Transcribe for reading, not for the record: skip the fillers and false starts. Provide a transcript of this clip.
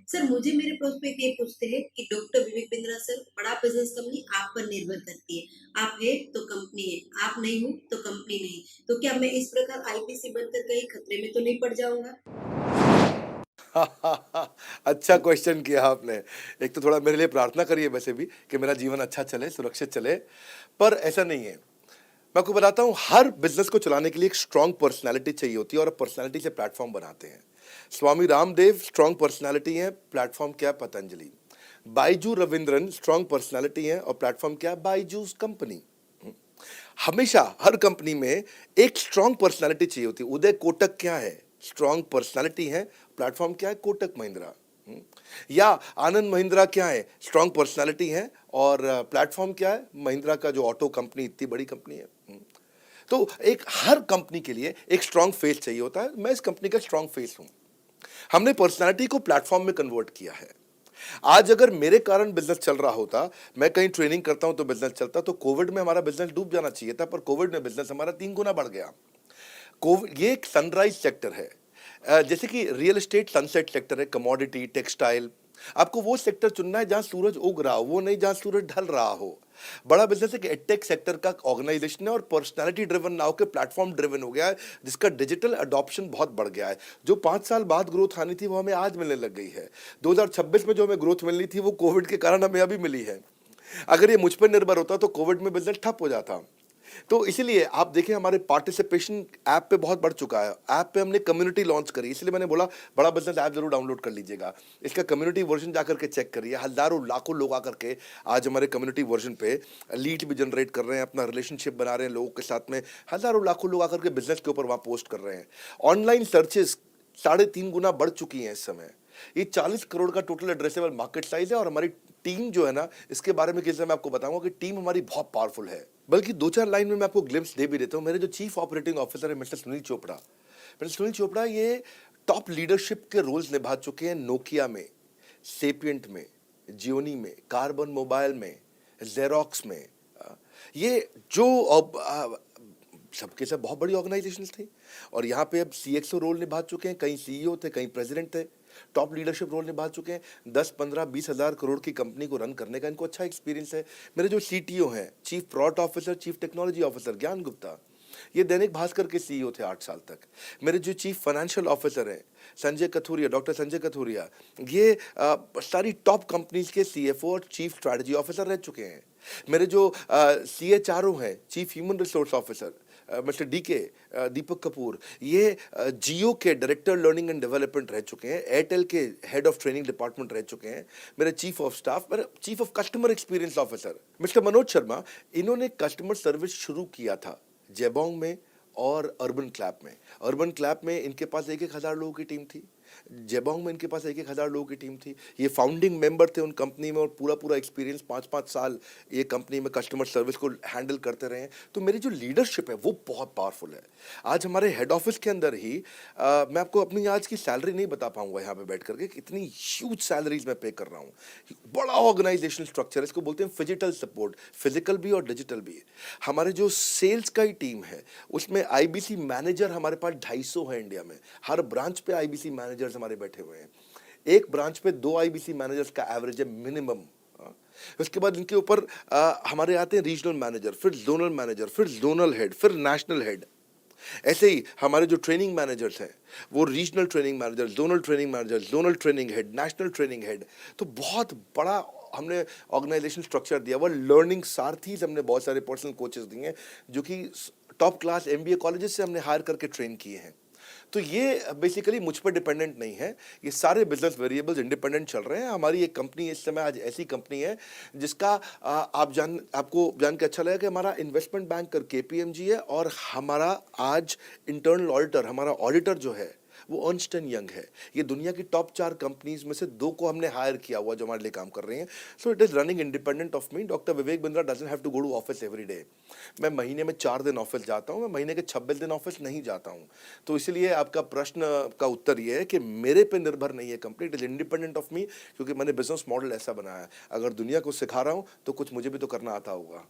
Sir मुझे मेरे prospect ये पूछते हैं कि डॉक्टर विवेक बिंद्रा सर, बड़ा बिजनेस कंपनी आप पर निर्भर करती है। आप है तो कंपनी है, आप नहीं हो तो कंपनी नहीं। तो क्या मैं इस प्रकार आईपीसी बनकर कहीं खतरे में तो नहीं पड़ जाऊंगा? अच्छा क्वेश्चन किया आपने। एक तो थोड़ा मेरे लिए प्रार्थना करिए वैसे भी कि मेरा जीवन अच्छा चले, सुरक्षित चले, पर ऐसा नहीं है। मैं आपको बताता हूँ, हर बिज़नेस को चलाने के लिए एक स्ट्रॉन्ग पर्सनैलिटी चाहिए होती है और पर्सनैलिटी से प्लेटफ़ॉर्म बनाते हैं। स्वामी रामदेव स्ट्रॉन्ग पर्सनैलिटी है, प्लेटफ़ॉर्म क्या है? पतंजलि। बायजू रविंद्रन स्ट्रॉन्ग पर्सनैलिटी है और प्लेटफ़ॉर्म क्या है? बायजूस कंपनी। हमेशा हर कंपनी में एक स्ट्रॉन्ग पर्सनालिटी चाहिए होती है। उदय कोटक क्या है? स्ट्रॉन्ग पर्सनालिटी है, प्लेटफॉर्म क्या है? कोटक महिंद्रा। हम्म। या आनंद महिंद्रा क्या है? स्ट्रॉन्ग पर्सनालिटी है और प्लेटफॉर्म क्या है? महिंद्रा का जो ऑटो कंपनी, इतनी बड़ी कंपनी है। तो एक हर कंपनी के लिए एक स्ट्रॉन्ग फेस चाहिए होता है। मैं इस कंपनी का स्ट्रॉन्ग फेस हूं। हमने पर्सनालिटी को प्लेटफॉर्म में कन्वर्ट किया है। आज अगर मेरे कारण बिजनेस चल रहा होता, मैं कहीं ट्रेनिंग करता हूं तो बिजनेस चलता, तो कोविड में हमारा बिजनेस डूब जाना चाहिए था, पर कोविड में बिजनेस हमारा 3 गुना बढ़ गया। कोविड ये एक सनराइज सेक्टर है। जैसे कि रियल एस्टेट सनसेट सेक्टर है, कमोडिटी, टेक्सटाइल। आपको वो सेक्टर चुनना है जहां सूरज उग रहा हो, वो नहीं जहां सूरज ढल रहा हो। बड़ा बिजनेस एक एडटेक सेक्टर का ऑर्गेनाइजेशन है और पर्सनालिटी ड्रिवन ना होकर प्लेटफॉर्म ड्रिवन हो गया है, जिसका डिजिटल अडॉप्शन बहुत बढ़ गया है। जो 5 साल बाद ग्रोथ आनी थी वो हमें आज मिलने लग गई है। 2026 में जो हमें ग्रोथ मिलनी थी वो कोविड के कारण हमें अभी मिली है। अगर ये मुझ पर निर्भर होता तो कोविड में बिजनेस ठप हो जाता। तो इसीलिए आप देखें, हमारे पार्टिसिपेशन ऐप पे बहुत बढ़ चुका है। ऐप पे हमने कम्युनिटी लॉन्च करी, इसलिए मैंने बोला बड़ा बिजनेस ऐप जरूर डाउनलोड कर लीजिएगा। इसका कम्युनिटी वर्जन जाकर के चेक करिए। हजारों लाखों लोग आकर के आज हमारे कम्युनिटी वर्जन पे लीड भी जनरेट कर रहे हैं, अपना रिलेशनशिप बना रहे हैं लोगों के साथ में। हजारों लाखों लोग आकर के बिजनेस के ऊपर वहां पोस्ट कर रहे हैं। ऑनलाइन सर्चेस 3.5 गुना बढ़ चुकी हैं इस समय। ये 40 करोड़ का टोटल एड्रेसेबल मार्केट साइज है और हमारी टीम जो है ना, इसके बारे में किसी मैं आपको बताऊंगा कि टीम हमारी बहुत पावरफुल है। बल्कि 2-4 लाइन में मैं आपको ग्लिम्स दे भी देता हूं। मेरे जो चीफ ऑपरेटिंग ऑफिसर है मिस्टर सुनील चोपड़ा, ये टॉप लीडरशिप के रोल्स निभा चुके हैं नोकिया में, सेपियंट में, जियोनी में, कार्बन मोबाइल में, जेरोक्स में। ये जो सबके सब बहुत बड़ी ऑर्गेनाइजेशंस थी और यहाँ पे अब सीएक्सओ रोल निभा चुके हैं, कहीं सीईओ थे, कहीं प्रेसिडेंट थे। टॉप लीडरशिप रोल निभा चुके हैं। 10, 15, 20 हजार करोड़ की कंपनी को रन करने का इनको अच्छा एक्सपीरियंस है। मेरे जो सीटीओ हैं, chief product officer, chief technology officer ज्ञान गुप्ता, ये दैनिक भास्कर के सीईओ थे 8 साल तक। मेरे जो चीफ फाइनेंशियल ऑफिसर हैं संजय कथुरिया, डॉक्टर संजय कथुरिया, ये सारी टॉप कंपनीज के सीएफओ और चीफ स्ट्रैटेजी ऑफिसर रह चुके हैं। मेरे जो सीएचआरओ हैं, chief human resource officer, mister DK, Deepak Kapoor, ये जियो के डायरेक्टर लर्निंग एंड डेवलपमेंट रह चुके हैं, एयरटेल के हेड ऑफ ट्रेनिंग डिपार्टमेंट रह चुके हैं। मेरे चीफ ऑफ स्टाफ, मेरे chief of customer experience officer mister Manoj Sharma, इन्होंने कस्टमर सर्विस शुरू किया था जेबोंग में और अर्बन क्लैप में। अर्बन क्लैप में इनके पास 1-1 हजार लोगों की टीम थी, जेबोंग में इनके पास 1-1 हजार लोगों की टीम थी। ये फाउंडिंग मेंबर थे उन कंपनी में और पूरा पूरा एक्सपीरियंस 5-5 साल ये कंपनी में कस्टमर सर्विस को हैंडल करते रहे हैं। तो मेरी जो लीडरशिप है वो बहुत पावरफुल है। आज हमारे हेड ऑफिस के अंदर ही मैं आपको अपनी आज की सैलरी नहीं बता पाऊंगा यहाँ पे बैठ करके, कितनी ह्यूज सैलरीज मैं पे कर रहा हूँ। बड़ा ऑर्गेनाइजेशन स्ट्रक्चर, इसको बोलते हैं फिजिटल सपोर्ट, फिजिकल भी और डिजिटल भी। हमारे जो सेल्स का ही टीम है उसमें आईबीसी मैनेजर हमारे पास 250 है इंडिया में। हर ब्रांच पे आईबीसी मैनेजर्स हमारे बैठे हुए हैं। एक ब्रांच पे 2 आईबीसी मैनेजर्स का एवरेज है मिनिमम। उसके बाद इनके ऊपर हमारे आते हैं रीजनल मैनेजर, फिर जोनल मैनेजर, फिर जोनल हेड, फिर नेशनल हेड। ऐसे ही हमारे जो ट्रेनिंग मैनेजर्स हैं वो regional training manager, zonal training manager, zonal training head, national training head. तो बहुत बड़ा हमने ऑर्गेनाइजेशन स्ट्रक्चर दिया हुआ। लर्निंग सारथीज हमने बहुत सारे पर्सनल कोचेस दिए हैं जो कि टॉप क्लास एमबीए कॉलेजेस से हमने हायर करके ट्रेन किए हैं। तो ये बेसिकली मुझ पर डिपेंडेंट नहीं है। ये सारे बिजनेस वेरिएबल्स इंडिपेंडेंट चल रहे हैं। हमारी एक कंपनी इस समय आज ऐसी कंपनी है जिसका आपको जान के अच्छा लगेगा कि हमारा इन्वेस्टमेंट बैंकर केपीएमजी है और हमारा आज इंटरनल ऑडिटर, हमारा ऑडिटर जो है वो अर्नस्ट एंड यंग है। ये दुनिया की टॉप 4 कंपनीज में से 2 को हमने हायर किया हुआ जो हमारे लिए काम कर रही हैं। So it is running independent of me. Doctor Vivek Bindra doesn't have to go to office every day. मैं महीने में 4 दिन ऑफिस जाता हूँ, मैं महीने के 26 दिन ऑफिस नहीं जाता हूँ। तो इसलिए आपका प्रश्न का उत्तर ये है कि मेरे पे निर्भर नहीं है company, it is independent of मी, क्योंकि मैंने बिजनेस मॉडल ऐसा बनाया है। अगर दुनिया को सिखा रहा हूँ तो कुछ मुझे भी तो करना आता होगा।